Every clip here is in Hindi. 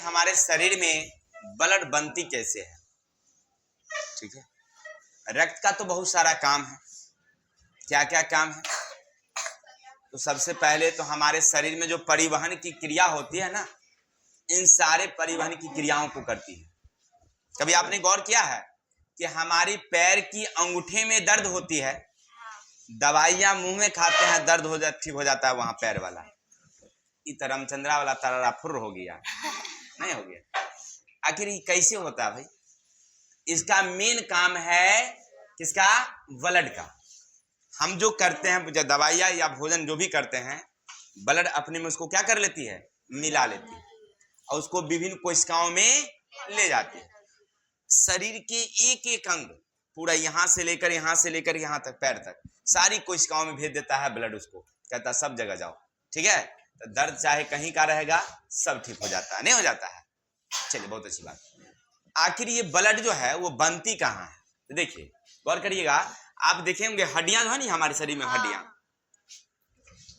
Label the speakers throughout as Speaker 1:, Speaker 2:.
Speaker 1: हमारे शरीर में ब्लड बनती कैसे है। ठीक है, रक्त का तो बहुत सारा काम है। क्या क्या काम है? तो सबसे पहले तो हमारे शरीर में जो परिवहन की क्रिया होती है ना, इन सारे परिवहन की क्रियाओं को करती है। कभी आपने गौर किया है कि हमारी पैर की अंगूठे में दर्द होती है, दवाइयां मुंह में खाते हैं, दर्द हो जा ठीक हो जाता है वहां पैर वाला, रामचंद्रा वाला तरारा फुर्र हो गया, नहीं हो गया। आखिर ये कैसे होता है भाई? इसका मेन काम है किसका? ब्लड का। हम जो करते हैं, जो दवाइयाँ या भोजन जो भी करते हैं, ब्लड अपने में उसको क्या कर लेती है? मिला लेती है और उसको विभिन्न कोशिकाओं में ले जाती है। शरीर के एक एक अंग पूरा यहाँ से लेकर यहाँ तक, पैर तक, सारी कोशिकाओं में भेज देता है ब्लड। उसको कहता है सब जगह जाओ। ठीक है, तो दर्द चाहे कहीं का रहेगा, सब ठीक हो जाता है, नहीं हो जाता है। चलिए, बहुत अच्छी बात। आखिर ये ब्लड जो है वो बनती कहाँ है? तो देखिए, गौर करिएगा, आप देखेंगे हड्डियां जो है ना हमारे शरीर में, हड्डियां,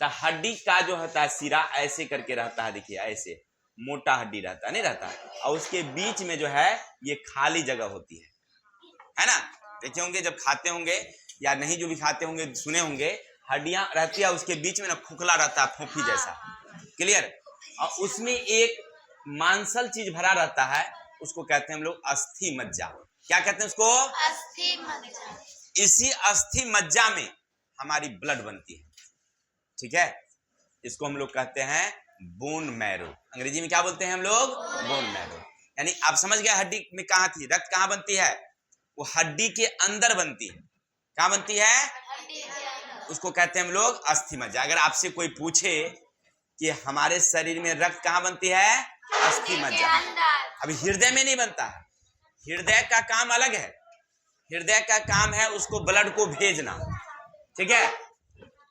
Speaker 1: तो हड्डी का जो होता है सिरा ऐसे करके रहता है। देखिए, ऐसे मोटा हड्डी रहता है, नहीं रहता, और उसके बीच में जो है ये खाली जगह होती है ना। देखे होंगे जब खाते होंगे, या नहीं जो भी खाते होंगे सुने होंगे, हड्डियां रहती है, उसके बीच में ना खोखला रहता है, फोफी जैसा। क्लियर? और उसमें एक मांसल चीज भरा रहता है, उसको कहते हैं हम लोग अस्थि मज्जा। क्या कहते हैं उसको?
Speaker 2: अस्थि मज्जा।
Speaker 1: इसी अस्थि मज्जा में हमारी ब्लड बनती है। ठीक है, इसको हम लोग कहते हैं बोन मैरो। अंग्रेजी में क्या बोलते हैं हम लोग? Bone marrow. यानी आप समझ गए हड्डी में कहाँ थी, रक्त कहाँ बनती है? वो हड्डी के अंदर बनती है। कहाँ बनती है? उसको कहते हैं हम लोग अस्थि मज्जा। अगर आपसे कोई पूछे कि हमारे शरीर में रक्त कहाँ बनती है? अस्थि मज्जा। अभी हृदय में नहीं बनता है, हृदय का काम अलग है। हृदय का काम है उसको ब्लड को भेजना। ठीक है,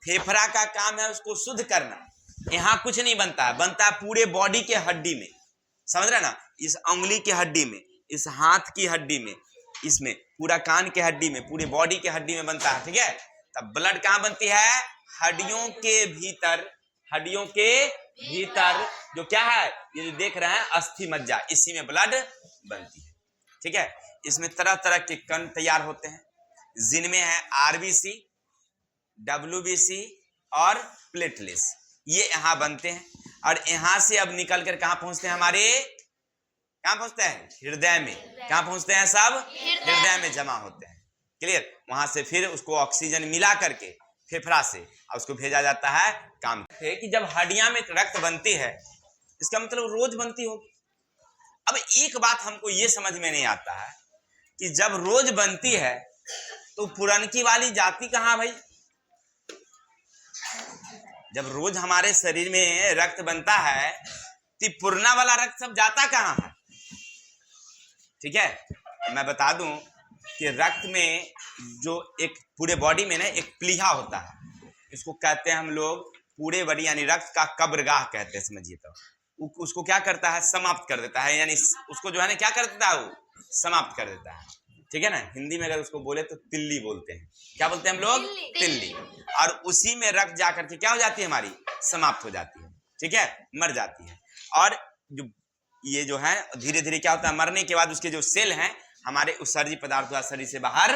Speaker 1: फेफड़ा का काम है उसको शुद्ध करना। यहाँ कुछ नहीं बनता है, बनता है पूरे बॉडी के हड्डी में। समझ रहे ना? इस उंगली के हड्डी में, इस हाथ की हड्डी में, इसमें पूरा कान के हड्डी में, पूरे बॉडी के हड्डी में बनता है। ठीक है, तब ब्लड कहाँ बनती है? हड्डियों के भीतर। हड्डियों के भीतर जो क्या है, ये जो देख रहे हैं अस्थि मज्जा, इसी में ब्लड बनती है। ठीक है, इसमें तरह तरह के कण तैयार होते हैं, जिनमें है आरबीसी, डब्ल्यूबीसी और प्लेटलेट्स। ये यहाँ बनते हैं और यहाँ से अब निकल कर कहाँ पहुंचते हैं? हमारे कहाँ पहुंचते हैं? हृदय में। कहाँ पहुंचते हैं? सब हृदय में जमा होते हैं। क्लियर? वहां से फिर उसको ऑक्सीजन मिला करके फेफड़ा से और उसको भेजा जाता है काम है कि जब हड्डियां में रक्त बनती है, इसका मतलब रोज बनती होगी। अब एक बात हमको ये समझ में नहीं आता है कि जब रोज बनती है तो पुरनकी वाली जाति कहाँ भाई? जब रोज हमारे शरीर में रक्त बनता है तो पुरना वाला रक्त सब जाता कहाँ है? ठीक है, मैं बता दूं कि रक्त में जो एक पूरे बॉडी में ना एक प्लीहा होता है, इसको कहते हैं हम लोग पूरे बॉडी, यानी रक्त का कब्रगाह कहते हैं, समझिए। तो उसको क्या करता है? समाप्त कर देता है, यानी उसको जो है ना क्या कर देता है? वो समाप्त कर देता है। ठीक है ना, हिंदी में अगर उसको बोले तो तिल्ली बोलते हैं। क्या बोलते हैं हम लोग? तिल्ली। और उसी में रक्त जाकर के क्या हो जाती है? हमारी समाप्त हो जाती है। ठीक है, मर जाती है। और जो ये जो है धीरे धीरे क्या होता है, मरने के बाद उसके जो सेल हैं हमारे उत्सर्जी पदार्थ शरीर से बाहर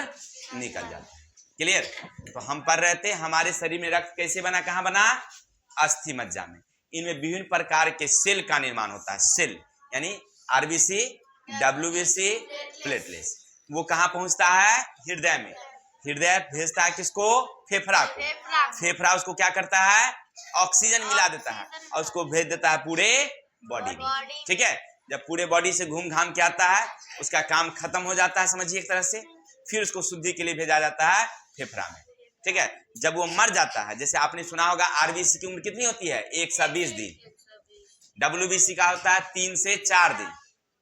Speaker 1: निकल जाते हैं। क्लियर? तो हम पढ़ रहे थे हमारे शरीर में रक्त कैसे बना, कहाँ बना? अस्थि मज्जा में। इनमें विभिन्न प्रकार के सेल का निर्माण होता है। सेल यानी आरबीसी, डब्ल्यूबीसी, प्लेटलेट्स। वो कहाँ पहुंचता है? हृदय में। हृदय भेजता है किसको? फेफड़ा को। फेफड़ा उसको क्या करता है? ऑक्सीजन मिला देता है और उसको भेज देता है पूरे बॉडी में। ठीक है, जब पूरे बॉडी से घूम घाम के आता है, उसका काम खत्म हो जाता है, समझिए एक तरह से। फिर उसको शुद्धि के लिए भेजा जाता है फेफड़ा में। ठीक है, जब वो मर जाता है, जैसे आपने सुना होगा आरबीसी की उम्र कितनी होती है? 120 दिन। डब्ल्यूबीसी का होता है 3 से 4 दिन।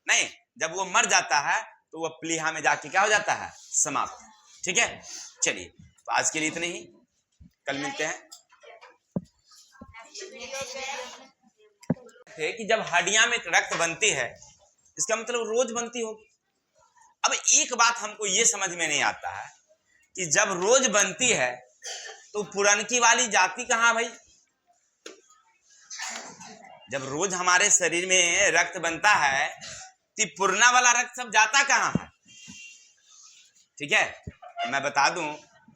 Speaker 1: नहीं, जब वो मर जाता है तो वो प्लीहा में जाके क्या हो जाता है? समाप्त। ठीक है, चलिए, तो आज के लिए इतने ही, कल मिलते हैं। है कि जब हड्डियां में रक्त बनती है, इसका मतलब रोज बनती होगी। अब एक बात हमको ये समझ में नहीं आता है कि जब रोज बनती है तो पुरनकी वाली जाति कहाँ भाई? जब रोज हमारे शरीर में रक्त बनता है तो पुरना वाला रक्त सब जाता कहाँ है? ठीक है, मैं बता दूं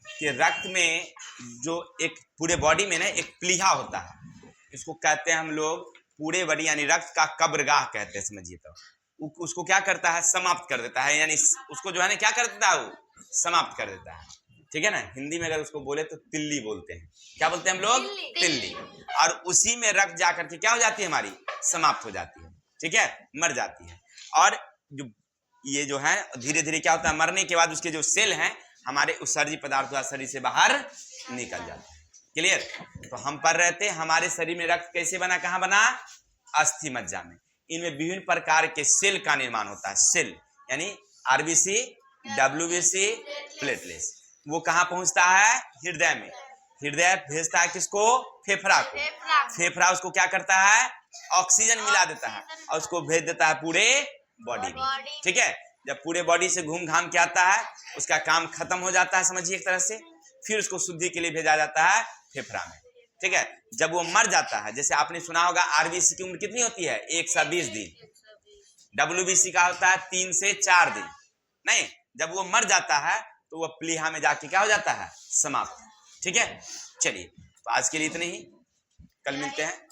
Speaker 1: कि रक्त में जो एक पूरे बॉडी में ना एक प्लीहा होता है, इसको कहते हैं हम लोग पूरे बॉडी यानी रक्त का कब्रगाह कहते हैं, समझिए। तो उसको क्या करता है? समाप्त कर देता है, यानी उसको जो है ना क्या कर देता है? वो समाप्त कर देता है। ठीक है ना, हिंदी में अगर उसको बोले तो तिल्ली बोलते हैं। क्या बोलते हैं हम लोग? तिल्ली। और उसी में रक्त जाकर के क्या हो जाती है? हमारी समाप्त हो जाती है। ठीक है, मर जाती है। और जो ये जो है धीरे धीरे क्या होता है? मरने के बाद उसके जो सेल हैं हमारे उत्सर्जी पदार्थ शरीर से बाहर निकल जाते हैं। क्लियर? तो हम पढ़ रहे थे हमारे शरीर में रक्त कैसे बना, कहाँ बना? अस्थि मज्जा में। इनमें विभिन्न प्रकार के सेल का निर्माण होता है। सेल यानी आरबीसी, डब्ल्यूबीसी, प्लेटलेट्स। वो कहाँ पहुंचता है? हृदय में। हृदय भेजता है किसको? फेफड़ा को। फेफड़ा उसको क्या करता है? ऑक्सीजन मिला देता है और उसको भेज देता है पूरे बॉडी में। ठीक है, जब पूरे बॉडी से घूम घाम के आता है उसका काम खत्म हो जाता है, समझिए एक तरह से। फिर उसको शुद्धि के लिए भेजा जाता है फेफड़ा में। ठीक है, जब वो मर जाता है, जैसे आपने सुना होगा आरबीसी की उम्र कितनी होती है? 120 दिन। डब्ल्यूबीसी का होता है 3 से 4 दिन। नहीं, जब वो मर जाता है तो वो प्लीहा में जाके क्या हो जाता है? समाप्त। ठीक है, चलिए तो आज के लिए इतने ही, कल मिलते हैं।